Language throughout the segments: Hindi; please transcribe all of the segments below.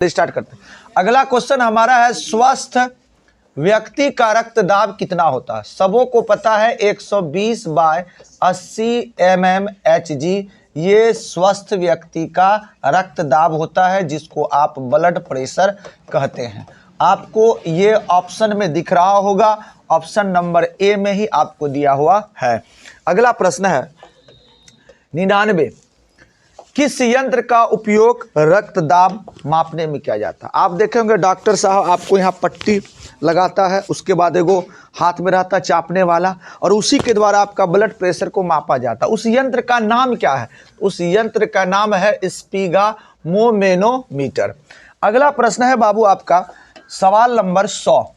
स्टार्ट करते हैं। अगला क्वेश्चन हमारा है, स्वस्थ व्यक्ति का रक्तदाब कितना होता है। सबों को पता है 120/80 mmHg ये स्वस्थ व्यक्ति का रक्तदाब होता है, जिसको आप ब्लड प्रेशर कहते हैं। आपको ये ऑप्शन में दिख रहा होगा, ऑप्शन नंबर ए में ही आपको दिया हुआ है। अगला प्रश्न है 99, किस यंत्र का उपयोग रक्तदाब मापने में किया जाता है। आप देखेंगे डॉक्टर साहब आपको यहाँ पट्टी लगाता है, उसके बाद एगो हाथ में रहता है चापने वाला, और उसी के द्वारा आपका ब्लड प्रेशर को मापा जाता है। उस यंत्र का नाम क्या है? उस यंत्र का नाम है स्पिगामोमेनोमीटर। अगला प्रश्न है बाबू आपका सवाल नंबर 100,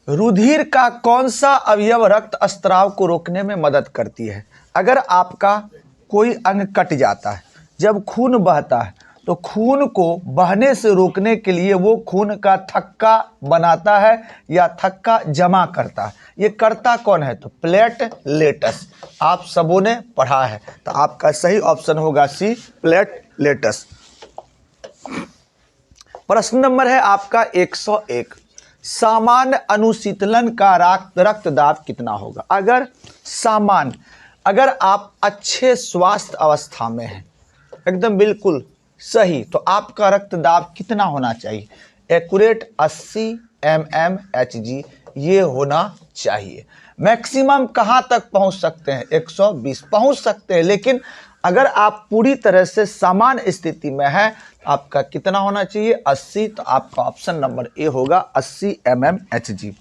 रुधिर का कौन सा अवयव रक्त स्त्राव को रोकने में मदद करती है। अगर आपका कोई अंग कट जाता है, जब खून बहता है तो खून को बहने से रोकने के लिए वो खून का थक्का बनाता है या थक्का जमा करता है। ये करता कौन है? तो प्लेटलेट्स। आप सबों ने पढ़ा है, तो आपका सही ऑप्शन होगा सी, प्लेटलेट्स। प्रश्न नंबर है आपका 101, सामान्य अनुशीतलन का रक्तदाब कितना होगा। अगर आप अच्छे स्वास्थ्य अवस्था में हैं, एकदम बिल्कुल सही, तो आपका रक्तदाब कितना होना चाहिए? एक्यूरेट 80 mmHg ये होना चाहिए। मैक्सिमम कहाँ तक पहुँच सकते हैं? 120 पहुँच सकते हैं, लेकिन अगर आप पूरी तरह से सामान्य स्थिति में हैं, आपका कितना होना चाहिए? 80। तो आपका ऑप्शन नंबर ए होगा 80 mmHg।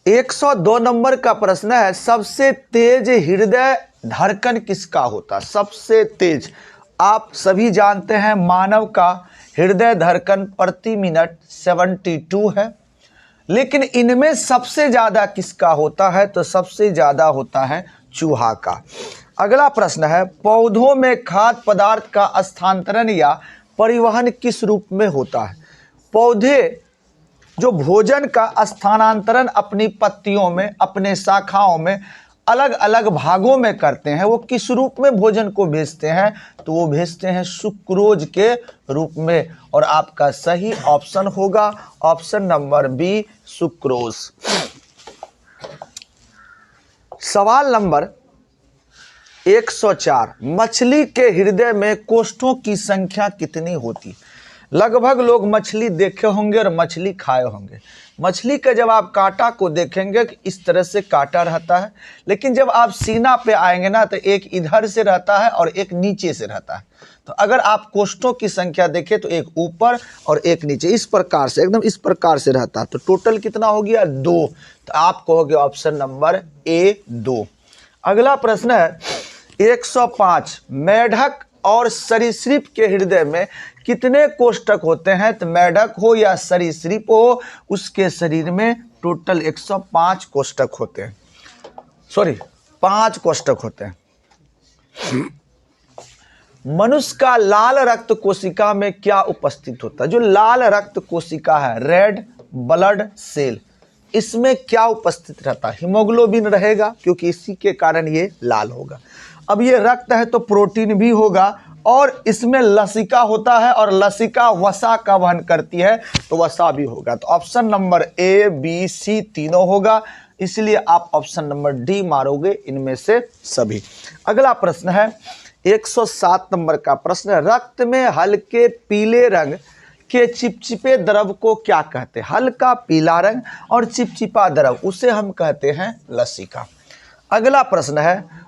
102 नंबर का प्रश्न है, सबसे तेज हृदय धड़कन किसका होता है? सबसे तेज आप सभी जानते हैं मानव का हृदय धड़कन प्रति मिनट 72 है, लेकिन इनमें सबसे ज्यादा किसका होता है? तो सबसे ज्यादा होता है चूहा का। अगला प्रश्न है, पौधों में खाद्य पदार्थ का स्थानांतरण या परिवहन किस रूप में होता है। पौधे जो भोजन का स्थानांतरण अपनी पत्तियों में, अपने शाखाओं में अलग अलग भागों में करते हैं, वो किस रूप में भोजन को भेजते हैं? तो वो भेजते हैं सुक्रोज के रूप में, और आपका सही ऑप्शन होगा ऑप्शन नंबर बी, सुक्रोज। सवाल नंबर 104, मछली के हृदय में कोष्ठों की संख्या कितनी होती? लगभग लोग मछली देखे होंगे और मछली खाए होंगे। मछली का जब आप कांटा को देखेंगे इस तरह से कांटा रहता है, लेकिन जब आप सीना पे आएंगे ना तो एक इधर से रहता है और एक नीचे से रहता है। तो अगर आप कोष्ठों की संख्या देखें तो एक ऊपर और एक नीचे, इस प्रकार से, एकदम इस प्रकार से रहता है। तो टोटल कितना हो गया? 2। तो आप कहोगे ऑप्शन नंबर ए, 2। अगला प्रश्न है 105, मेढक और सरीसृप के हृदय में कितने कोष्ठक होते हैं? तो मेढक हो या सरीसृप हो, उसके शरीर में टोटल 105 कोष्ठक होते हैं, 5 कोष्ठक होते हैं। मनुष्य का लाल रक्त कोशिका में क्या उपस्थित होता है? जो लाल रक्त कोशिका है, रेड ब्लड सेल, इसमें क्या उपस्थित रहता है? हीमोग्लोबिन रहेगा, क्योंकि इसी के कारण ये लाल होगा। अब ये रक्त है तो प्रोटीन भी होगा, और इसमें लसिका होता है, और लसिका वसा का वहन करती है, तो वसा भी होगा। तो ऑप्शन नंबर ए, बी, सी तीनों होगा, इसलिए आप ऑप्शन नंबर डी मारोगे, इनमें से सभी। अगला प्रश्न है 107 नंबर का प्रश्न है, रक्त में हल्के पीले रंग के चिपचिपे द्रव को क्या कहते हैं? हल्का पीला रंग और चिपचिपा द्रव, उसे हम कहते हैं लसिका। अगला प्रश्न है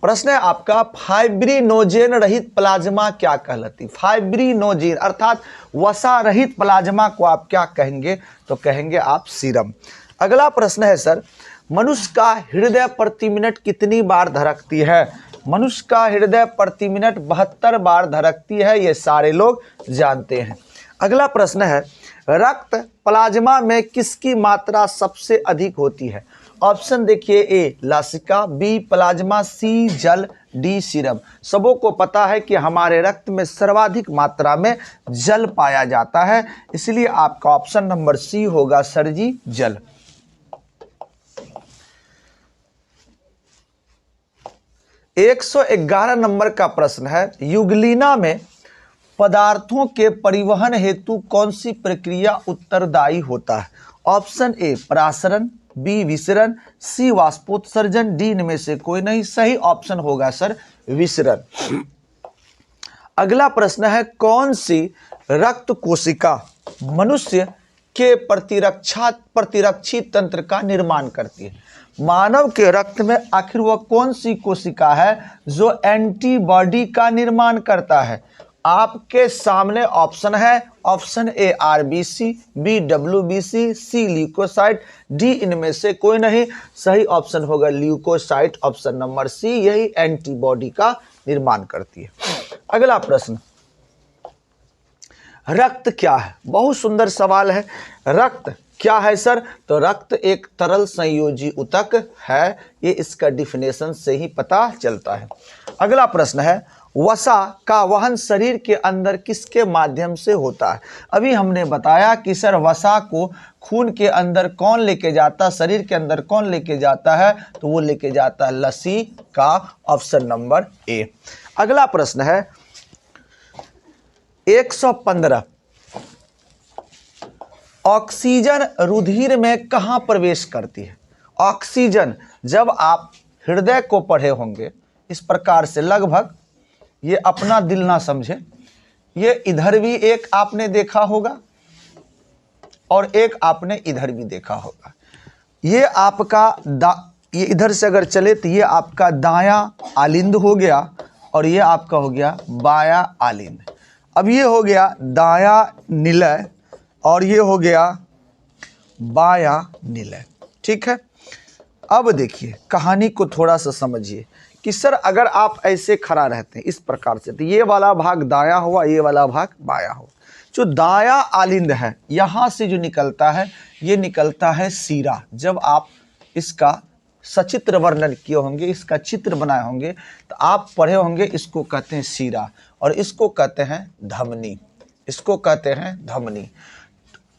प्रश्न है आपका, फाइब्रिनोजेन रहित प्लाज्मा क्या कहलाती? फाइब्रिनोजेन अर्थात वसा रहित प्लाज्मा को आप क्या कहेंगे? तो कहेंगे आप सीरम। अगला प्रश्न है सर, मनुष्य का हृदय प्रति मिनट कितनी बार धड़कती है? मनुष्य का हृदय प्रति मिनट 72 बार धड़कती है, ये सारे लोग जानते हैं। अगला प्रश्न है, रक्त प्लाज्मा में किसकी मात्रा सबसे अधिक होती है? ऑप्शन देखिए, ए लसिका, बी प्लाज्मा, सी जल, डी सीरम। सबों को पता है कि हमारे रक्त में सर्वाधिक मात्रा में जल पाया जाता है, इसलिए आपका ऑप्शन नंबर सी होगा सर जी, जल। 111 नंबर का प्रश्न है, युगलीना में पदार्थों के परिवहन हेतु कौन सी प्रक्रिया उत्तरदायी होता है? ऑप्शन ए परासरण, बी विसरण, सी वाष्पोत्सर्जन, डी इनमें से कोई नहीं। सही ऑप्शन होगा सर विसरण। अगला प्रश्न है, कौन सी रक्त कोशिका मनुष्य के प्रतिरक्षी तंत्र का निर्माण करती है? मानव के रक्त में आखिर वह कौन सी कोशिका है जो एंटीबॉडी का निर्माण करता है? आपके सामने ऑप्शन है, option A RBC, B WBC, C leucocyte, D इनमें से कोई नहीं। सही ऑप्शन होगा ल्यूकोसाइट, ऑप्शन नंबर सी, यही एंटीबॉडी का निर्माण करती है। अगला प्रश्न, रक्त क्या है? बहुत सुंदर सवाल है। रक्त क्या है सर? तो रक्त एक तरल संयोजी ऊतक है, ये इसका डिफिनेशन से ही पता चलता है। अगला प्रश्न है, वसा का वहन शरीर के अंदर किसके माध्यम से होता है? अभी हमने बताया कि सर वसा को खून के अंदर कौन लेके जाता, शरीर के अंदर कौन लेके जाता है? तो वो लेके जाता है लसी का, ऑप्शन नंबर ए। अगला प्रश्न है 115, ऑक्सीजन रुधिर में कहाँ प्रवेश करती है? ऑक्सीजन, जब आप हृदय को पढ़े होंगे इस प्रकार से, लगभग ये अपना दिल ना समझे, ये इधर भी एक आपने देखा होगा और एक आपने इधर भी देखा होगा। ये आपका ये इधर से अगर चले तो ये आपका दायां आलिंद हो गया और ये आपका हो गया बायां आलिंद। अब ये हो गया दायां निलय और ये हो गया बायां निलय, ठीक है। अब देखिए कहानी को थोड़ा सा समझिए कि सर अगर आप ऐसे खड़ा रहते हैं इस प्रकार से, तो ये वाला भाग दायां हुआ, ये वाला भाग बायां हुआ। जो दायां आलिंद है यहाँ से जो निकलता है, ये निकलता है सीरा। जब आप इसका सचित्र वर्णन किए होंगे, इसका चित्र बनाए होंगे, तो आप पढ़े होंगे इसको कहते हैं सीरा और इसको कहते हैं धमनी, इसको कहते हैं धमनी।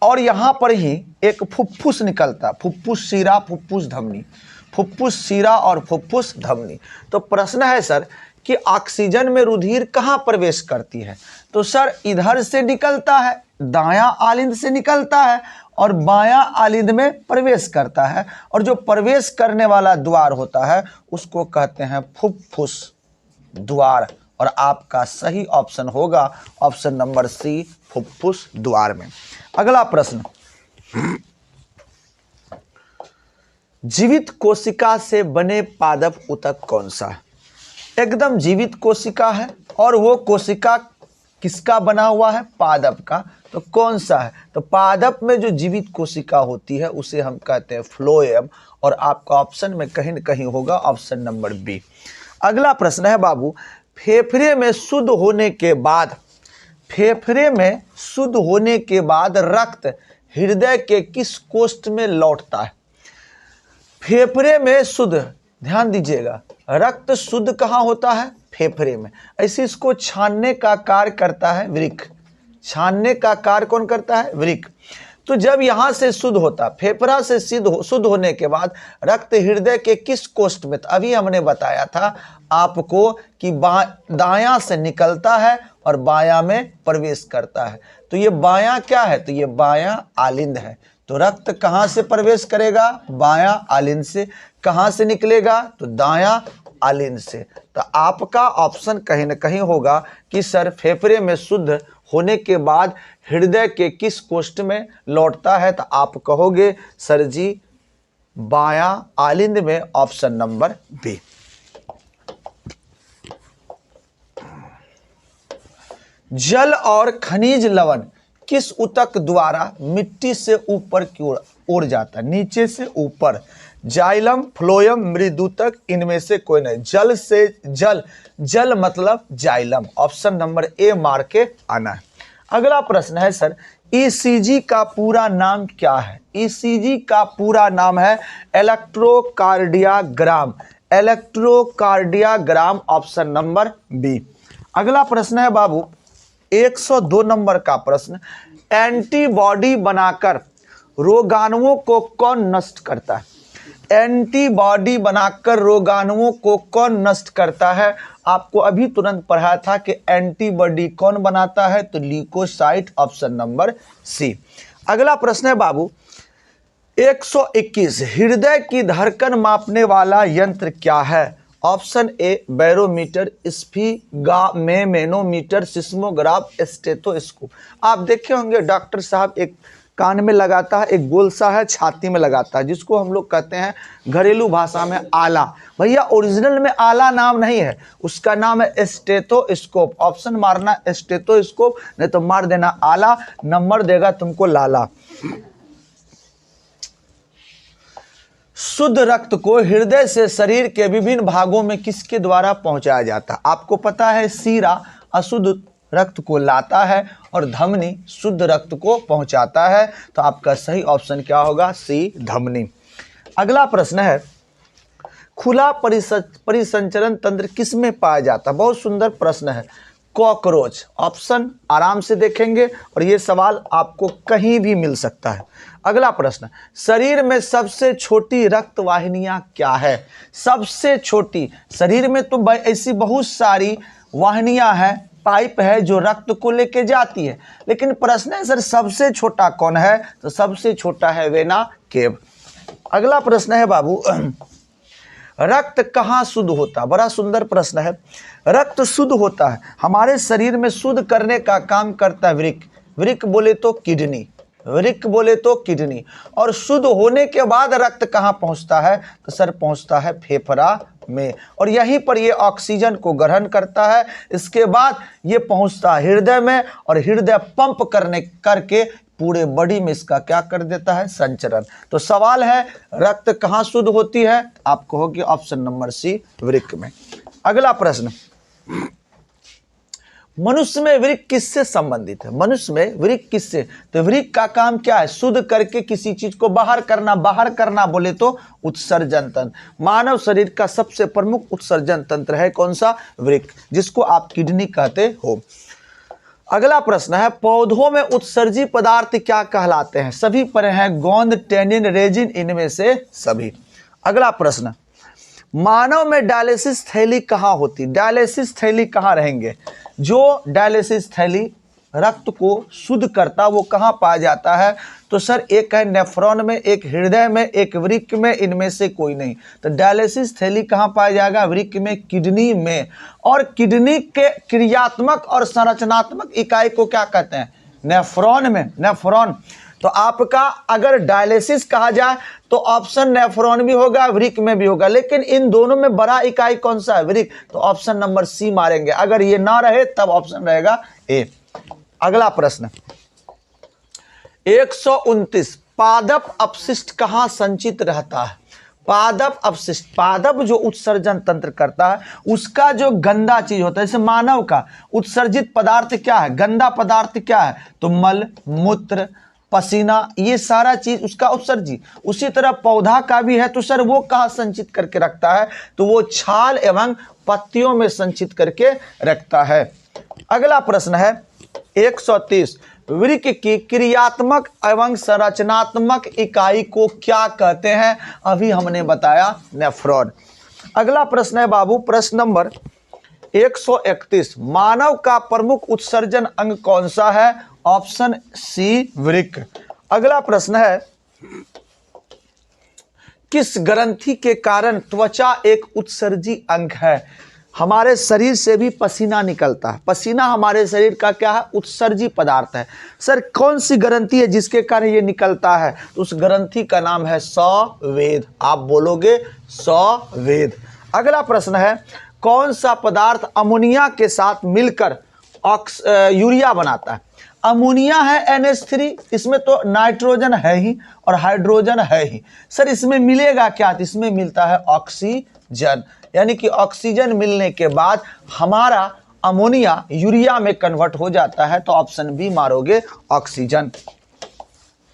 और यहाँ पर ही एक फुफ्फुस निकलता, फुफ्फुस सीरा, फुफ्फुस धमनी, फुफ्फुस सीरा और फुफ्फुस धमनी। तो प्रश्न है सर कि ऑक्सीजन में रुधिर कहाँ प्रवेश करती है? तो सर इधर से निकलता है, दायां आलिंद से निकलता है और बायां आलिंद में प्रवेश करता है, और जो प्रवेश करने वाला द्वार होता है उसको कहते हैं फुफ्फुस द्वार। और आपका सही ऑप्शन होगा ऑप्शन नंबर सी, फुफ्फुस द्वार में। अगला प्रश्न, जीवित कोशिका से बने पादप ऊतक कौन सा है? एकदम जीवित कोशिका है और वो कोशिका किसका बना हुआ है? पादप का। तो कौन सा है? तो पादप में जो जीवित कोशिका होती है उसे हम कहते हैं फ्लोएम, और आपका ऑप्शन में कहीं न कहीं होगा ऑप्शन नंबर बी। अगला प्रश्न है बाबू, फेफड़े में शुद्ध होने के बाद, फेफड़े में शुद्ध होने के बाद रक्त हृदय के किस कोष्ठ में लौटता है? फेफड़े में शुद्ध, ध्यान दीजिएगा, रक्त शुद्ध कहाँ होता है? फेफड़े में। ऐसे इसको छानने का कार्य करता है वृक्क। छानने का कार्य कौन करता है? वृक्क। तो जब यहाँ से शुद्ध होता, फेफड़ा से शुद्ध होने के बाद रक्त हृदय के किस कोष्ठ में? तो अभी हमने बताया था आपको कि दायां से निकलता है और बायां में प्रवेश करता है। तो ये बायां क्या है? तो ये बायां आलिंद है। तो रक्त कहाँ से प्रवेश करेगा? बायां आलिंद से। कहाँ से निकलेगा? तो दायां आलिंद से। तो आपका ऑप्शन कहीं न कहीं होगा कि सर फेफड़े में शुद्ध होने के बाद हृदय के किस कोष्ठ में लौटता है? तो आप कहोगे सर जी बायां आलिंद में, ऑप्शन नंबर बी। जल और खनिज लवण किस ऊतक द्वारा मिट्टी से ऊपर की ओर उड़ जाता है? नीचे से ऊपर। जाइलम, फ्लोएम, मृदूतक, इनमें से कोई नहीं। जल से जल मतलब जाइलम, ऑप्शन नंबर ए मार के आना है। अगला प्रश्न है सर, ईसीजी का पूरा नाम क्या है? ईसीजी का पूरा नाम है electrocardiogram, electrocardiogram, option number B. अगला प्रश्न है बाबू 102 नंबर का प्रश्न, एंटीबॉडी बनाकर रोगाणुओं को कौन नष्ट करता है? एंटीबॉडी बनाकर रोगाणुओं को कौन नष्ट करता है? आपको अभी तुरंत पढ़ाया था कि एंटीबॉडी कौन बनाता है, तो ल्यूकोसाइट, ऑप्शन नंबर सी। अगला प्रश्न है बाबू 121, हृदय की धड़कन मापने वाला यंत्र क्या है? Option A barometer, sphygmomanometer, seismograph, stethoscope. आप देखे होंगे डॉक्टर साहब एक कान में लगाता है, एक गोल सा है छाती में लगाता है, जिसको हम लोग कहते हैं घरेलू भाषा में आला। भैया ओरिजिनल में आला नाम नहीं है, उसका नाम है स्टेथोस्कोप। ऑप्शन मारना स्टेथोस्कोप, नहीं तो मार देना आला, नंबर देगा तुमको लाला। शुद्ध रक्त को हृदय से शरीर के विभिन्न भागों में किसके द्वारा पहुंचाया जाता है? आपको पता है सीरा अशुद्ध रक्त को लाता है और धमनी शुद्ध रक्त को पहुंचाता है, तो आपका सही ऑप्शन क्या होगा? सी, धमनी। अगला प्रश्न है खुला परिसंचरण तंत्र किसमें पाया जाता है? बहुत सुंदर प्रश्न है। कॉकरोच। ऑप्शन आराम से देखेंगे और ये सवाल आपको कहीं भी मिल सकता है। अगला प्रश्न, शरीर में सबसे छोटी रक्त वाहिनियां क्या है? सबसे छोटी, शरीर में तो ऐसी बहुत सारी वाहिनियां हैं, पाइप है जो रक्त को लेके जाती है, लेकिन प्रश्न है सर सबसे छोटा कौन है? तो सबसे छोटा है वेना केव। अगला प्रश्न है बाबू रक्त कहाँ शुद्ध होता है? बड़ा सुंदर प्रश्न है। रक्त शुद्ध होता है, हमारे शरीर में शुद्ध करने का काम करता है वृक्क। वृक्क बोले तो किडनी, वृक्क बोले तो किडनी। और शुद्ध होने के बाद रक्त कहाँ पहुँचता है? तो सर पहुँचता है फेफड़ा में, और यहीं पर ये ऑक्सीजन को ग्रहण करता है। इसके बाद ये पहुँचता है हृदय में, और हृदय पंप करके पूरे बॉडी में इसका क्या कर देता है? संचरण। तो सवाल है रक्त कहाँ शुद्ध होती है? आप कहोगे ऑप्शन नंबर सी, वृक्क में। अगला प्रश्न, मनुष्य में वृक्क किससे संबंधित है? मनुष्य में वृक्क किससे? तो वृक्क का काम क्या है? शुद्ध करके किसी चीज को बाहर करना। बाहर करना बोले तो उत्सर्जन तंत्र। मानव शरीर का सबसे प्रमुख उत्सर्जन तंत्र है कौन सा? वृक्क, जिसको आप किडनी कहते हो। अगला प्रश्न है पौधों में उत्सर्जी पदार्थ क्या कहलाते हैं? सभी पढ़े हैं, गोंद, टेनिन, रेजिन, इनमें से सभी। अगला प्रश्न, मानव में डायलिसिस थैली कहाँ होती? डायलिसिस थैली कहाँ रहेंगे? जो डायलिसिस थैली रक्त को शुद्ध करता वो कहाँ पाया जाता है? तो सर एक है नेफ्रॉन में, एक हृदय में, एक वृक्क में, इनमें से कोई नहीं। तो डायलिसिस थैली कहाँ पाया जाएगा? वृक्क में, किडनी में। और किडनी के क्रियात्मक और संरचनात्मक इकाई को क्या कहते हैं? नेफ्रॉन में, नेफ्रॉन। तो आपका अगर डायलिसिस कहा जाए तो ऑप्शन नेफ्रॉन भी होगा, वृक्क में भी होगा, लेकिन इन दोनों में बड़ा इकाई कौन सा है? वृक्क। तो ऑप्शन नंबर सी मारेंगे। अगर ये ना रहे तब ऑप्शन रहेगा ए। अगला प्रश्न 129, पादप अपशिष्ट कहाँ संचित रहता है? पादप अपशिष्ट, पादप जो उत्सर्जन तंत्र करता है उसका जो गंदा चीज होता है, जैसे मानव का उत्सर्जित पदार्थ क्या है? गंदा पदार्थ क्या है? तो मल, मूत्र, पसीना, ये सारा चीज उसका उत्सर्जित। उसी तरह पौधा का भी है, तो सर वो कहाँ संचित करके रखता है? तो वो छाल एवं पत्तियों में संचित करके रखता है। अगला प्रश्न है 130, वृक्क की क्रियात्मक एवं संरचनात्मक इकाई को क्या कहते हैं? अभी हमने बताया नेफ्रॉन। अगला प्रश्न है बाबू प्रश्न नंबर 131, मानव का प्रमुख उत्सर्जन अंग कौन सा है? ऑप्शन सी, वृक्क। अगला प्रश्न है किस ग्रंथि के कारण त्वचा एक उत्सर्जी अंग है? हमारे शरीर से भी पसीना निकलता है, पसीना हमारे शरीर का क्या है? उत्सर्जी पदार्थ है। सर कौन सी ग्रंथि है जिसके कारण ये निकलता है? तो उस ग्रंथि का नाम है संवेद। आप बोलोगे संवेद। अगला प्रश्न है कौन सा पदार्थ अमोनिया के साथ मिलकर यूरिया बनाता है? अमोनिया है NH3, इसमें तो नाइट्रोजन है ही और हाइड्रोजन है ही। सर इसमें मिलेगा क्या? इसमें मिलता है ऑक्सीजन, यानी कि ऑक्सीजन मिलने के बाद हमारा अमोनिया यूरिया में कन्वर्ट हो जाता है। तो ऑप्शन बी मारोगे, ऑक्सीजन।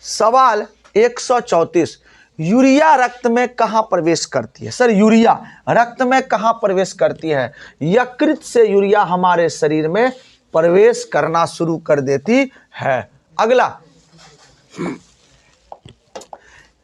सवाल 134, यूरिया रक्त में कहां प्रवेश करती है? सर यूरिया रक्त में कहां प्रवेश करती है? यकृत से यूरिया हमारे शरीर में प्रवेश करना शुरू कर देती है। अगला,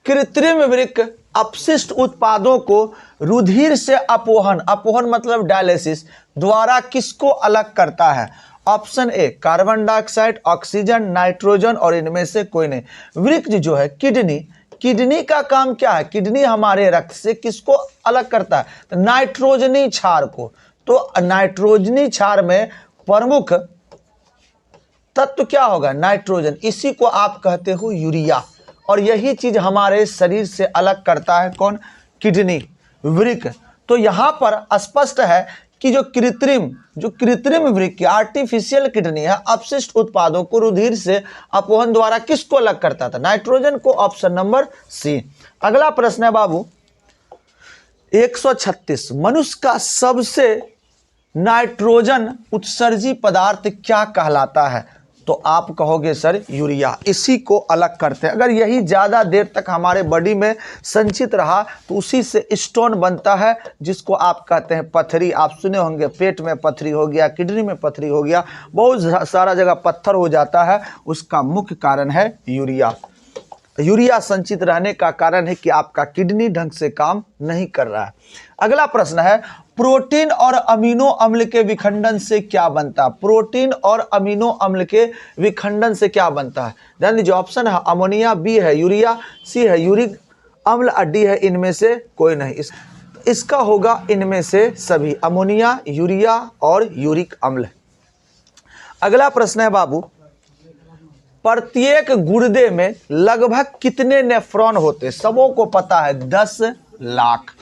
कृत्रिम वृक्क अपशिष्ट उत्पादों को रुधिर से अपोहन, अपोहन मतलब डायलिसिस द्वारा किसको अलग करता है? ऑप्शन ए कार्बन डाइऑक्साइड, ऑक्सीजन, नाइट्रोजन और इनमें से कोई नहीं। वृक्क जो है किडनी, किडनी का काम क्या है? किडनी हमारे रक्त से किसको अलग करता है? तो नाइट्रोजनी क्षार को। तो नाइट्रोजनी क्षार में प्रमुख तत्व क्या होगा? नाइट्रोजन। इसी को आप कहते हो यूरिया। और यही चीज हमारे शरीर से अलग करता है कौन? किडनी, वृक्क। तो यहां पर स्पष्ट है कि जो कृत्रिम वृक्क, आर्टिफिशियल किडनी है, अपशिष्ट उत्पादों को रुधिर से अपोहन द्वारा किसको अलग करता था? नाइट्रोजन को। Option number C. अगला प्रश्न है बाबू 136, मनुष्य का सबसे नाइट्रोजन उत्सर्जी पदार्थ क्या कहलाता है? तो आप कहोगे सर यूरिया। इसी को अलग करते हैं। अगर यही ज़्यादा देर तक हमारे बॉडी में संचित रहा तो उसी से स्टोन बनता है, जिसको आप कहते हैं पथरी। आप सुने होंगे पेट में पथरी हो गया, किडनी में पथरी हो गया, बहुत सारा जगह पत्थर हो जाता है। उसका मुख्य कारण है यूरिया। यूरिया संचित रहने का कारण है कि आपका किडनी ढंग से काम नहीं कर रहा है। अगला प्रश्न है प्रोटीन और अमीनो अम्ल के विखंडन से क्या बनता है? प्रोटीन और अमीनो अम्ल के विखंडन से क्या बनता है? ध्यान दीजिए, ऑप्शन है अमोनिया, बी है यूरिया, सी है यूरिक अम्ल और डी है इनमें से कोई नहीं। इसका होगा इनमें से सभी, अमोनिया, यूरिया और यूरिक अम्ल। अगला प्रश्न है बाबू प्रत्येक गुर्दे में लगभग कितने नेफ्रॉन होते? सबों को पता है 10 लाख।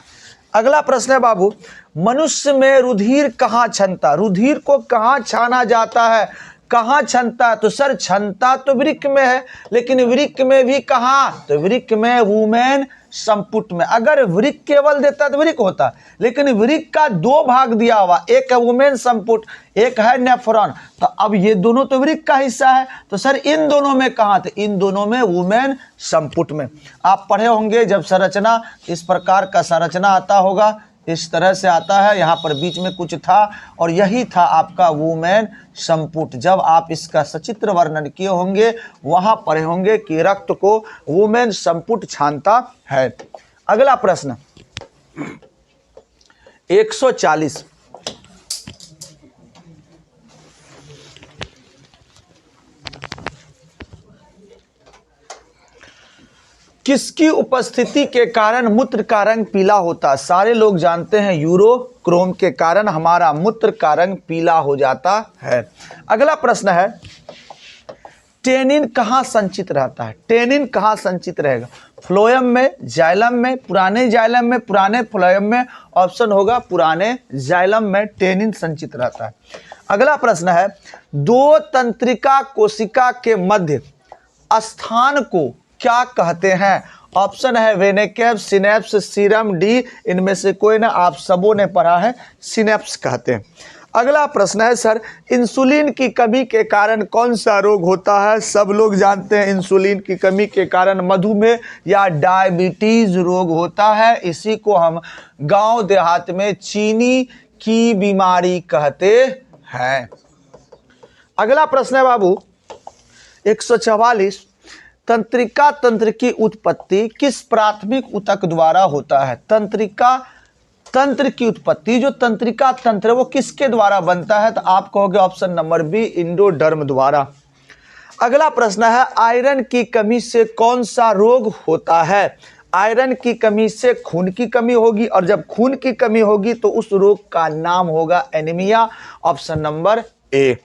अगला प्रश्न है बाबू मनुष्य में रुधिर कहाँ छनता? रुधिर को कहाँ छाना जाता है? कहाँ छनता है? तो सर छनता तो वृक्क में है, लेकिन वृक्क में भी कहाँ? तो वृक्क में वुमेन संपुट में। अगर वृक्क केवल देता तो वृक्क होता, लेकिन वृक्क का दो भाग दिया हुआ, एक है वुमेन संपुट, एक है नेफ्रॉन। तो अब ये दोनों तो वृक्क का हिस्सा है, तो सर इन दोनों में कहाँ थे? इन दोनों में वुमेन संपुट में। आप पढ़े होंगे जब संरचना इस प्रकार का संरचना आता होगा, इस तरह से आता है, यहाँ पर बीच में कुछ था और यही था आपका वुमेन संपुट। जब आप इसका सचित्र वर्णन किए होंगे वहाँ पढ़े होंगे कि रक्त को वुमेन संपुट छानता है। अगला प्रश्न 140, किसकी उपस्थिति के कारण मूत्र का रंग पीला होता है? सारे लोग जानते हैं यूरोक्रोम के कारण हमारा मूत्र का रंग पीला हो जाता है। अगला प्रश्न है टेनिन कहाँ संचित रहता है? टेनिन कहाँ संचित रहेगा? फ्लोएम में, जाइलम में, पुराने जाइलम में, पुराने फ्लोएम में। ऑप्शन होगा पुराने जाइलम में टेनिन संचित रहता है। अगला प्रश्न है दो तंत्रिका कोशिका के मध्य स्थान को क्या कहते हैं? ऑप्शन है वेनेकेव, सिनेप्स, सीरम, डी इनमें से कोई ना। आप सबों ने पढ़ा है सिनेप्स कहते हैं। अगला प्रश्न है सर इंसुलिन की कमी के कारण कौन सा रोग होता है? सब लोग जानते हैं इंसुलिन की कमी के कारण मधुमेह या डायबिटीज रोग होता है। इसी को हम गांव देहात में चीनी की बीमारी कहते हैं। अगला प्रश्न है बाबू 144, तंत्रिका तंत्र की उत्पत्ति किस प्राथमिक ऊतक द्वारा होता है? तंत्रिका तंत्र की उत्पत्ति, जो तंत्रिका तंत्र वो किसके द्वारा बनता है? तो आप कहोगे ऑप्शन नंबर बी इंडोडर्म द्वारा। अगला प्रश्न है आयरन की कमी से कौन सा रोग होता है? आयरन की कमी से खून की कमी होगी, और जब खून की कमी होगी तो उस रोग का नाम होगा एनीमिया। Option number A.